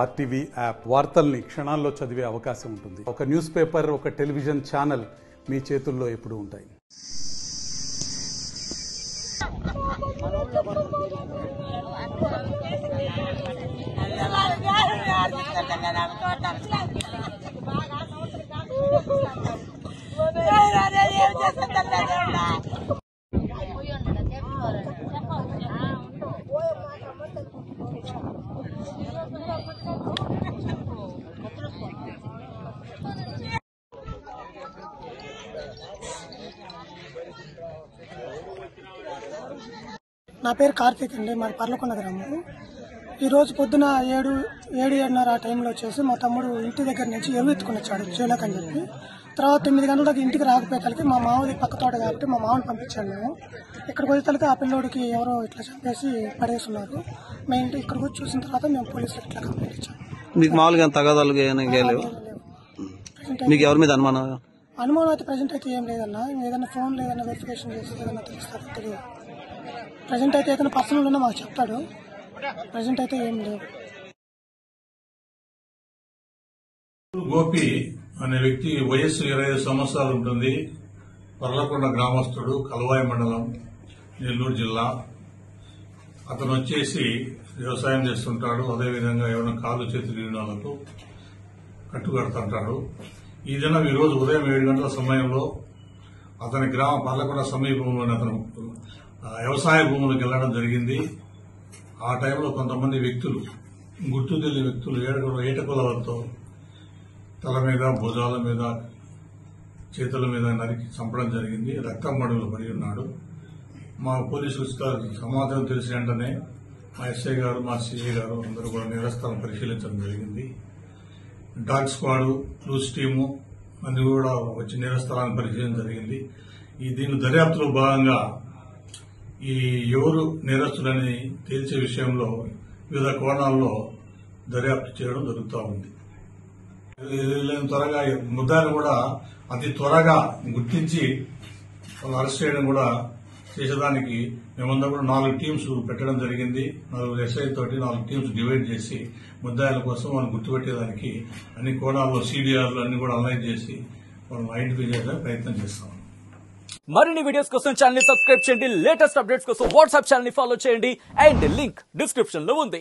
RTV app వార్తల్ని క్షణాల్లో చదివే అవకాశం ఉంటుంది. ఒక న్యూస్ పేపర్, ఒక టెలివిజన్ ఛానల్ మీ చేతుల్లో ఎప్పుడూ ఉంటాయి. నా పేరు కార్తీక్ అండి. మాది పర్లకొండ గ్రామం. ఈరోజు పొద్దున 7:30 ఆ టైంలో వచ్చేసి మా తమ్ముడు ఇంటి దగ్గర నుంచి ఎరువు ఎత్తుకుని వచ్చాడు చేలోకి అని చెప్పి. తర్వాత 9 గంటలకు ఇంటికి రాకపోయేతలకి మా మామది పక్క తోట కాబట్టి మా మామని పంపించాను నేను. ఇక్కడికి వచ్చేతలకి ఆ పిల్లోడికి ఎవరో ఇట్లా చంపేసి పడేస్తున్నారు. మేము ఇంటి ఇక్కడికి వచ్చి చూసిన తర్వాత మేము పోలీసులకు ఇట్లా కంప్లైంట్ ఇచ్చాము. మీకు మామూలుగా తగాదాలు మీకు ఎవరి మీద అనుమానం అయితే ప్రజెంట్ అయితే ఏం లేదన్నా. ఏదైనా ఫోన్ ఏదైనా వెరిఫికేషన్ చేసి ఏదైనా తెలుస్తారు తెలియదు. ప్రజెంట్ అయితే ఏదైనా పర్సనల్ ఉన్నా మాకు చెప్తాడు. ప్రజెంట్ అయితే ఏం లేవు. గోపి అనే వ్యక్తి వయస్సు 25 సంవత్సరాలు ఉంటుంది. పర్లకొండ గ్రామస్తుడు, కలవాయి మండలం, నెల్లూరు జిల్లా. అతను వచ్చేసి వ్యవసాయం చేస్తుంటాడు. అదేవిధంగా ఏమైనా కాలు చేతులు వినోదాలకు కట్టుకడుతుంటాడు. ఈ దినం ఈరోజు ఉదయం 7 గంటల సమయంలో అతని పర్లకొండ సమీపంలోని అతను వ్యవసాయ భూములకు వెళ్లడం జరిగింది. ఆ టైంలో కొంతమంది వ్యక్తులు, గుర్తు తెలియని వ్యక్తులు ఏటకులతో తల మీద, భుజాల మీద, చేతుల మీద నరికి చంపడం జరిగింది. రక్తం మడుగులు పడి ఉన్నాడు. మా పోలీసులు సమాచారం తెలిసిన వెంటనే మా ఎస్ఐ గారు, మా సిఐ గారు అందరూ కూడా నేరస్థలం పరిశీలించడం జరిగింది. డాగ్ స్క్వాడ్, క్లూస్ టీము అన్ని కూడా వచ్చి నేరస్థలాన్ని పరిశీలించడం జరిగింది. దీని దర్యాప్తులో భాగంగా ఈ ఎవరు నేరస్తులని తేల్చే విషయంలో వివిధ కోణాల్లో దర్యాప్తు చేయడం జరుగుతూ ఉంది. త్వరగా ముద్దాయిని కూడా అతి త్వరగా గుర్తించి వాళ్ళు అరెస్ట్ చేయడం కూడా చేసేదానికి మేమంతా కూడా 4 టీమ్స్ పెట్టడం జరిగింది. 4 ఎస్ఐ తోటి 4 టీమ్స్ డివైడ్ చేసి ముద్దాయిల కోసం వాళ్ళని గుర్తుపెట్టేదానికి అన్ని కోణాల్లో సిడిఆర్లు అన్ని కూడా అనలైజ్ చేసి వాళ్ళని ఐడెంటిఫై చేయడానికి ప్రయత్నం చేస్తాం. మరిన్ని వీడియోస్ కోసం ఛానల్ ని సబ్స్క్రైబ్ చేయండి. లేటెస్ట్ అప్డేట్స్ కోసం వాట్సాప్ ఛానల్ ని ఫాలో చేయండి. అండ్ లింక్ డిస్క్రిప్షన్ లో ఉంది.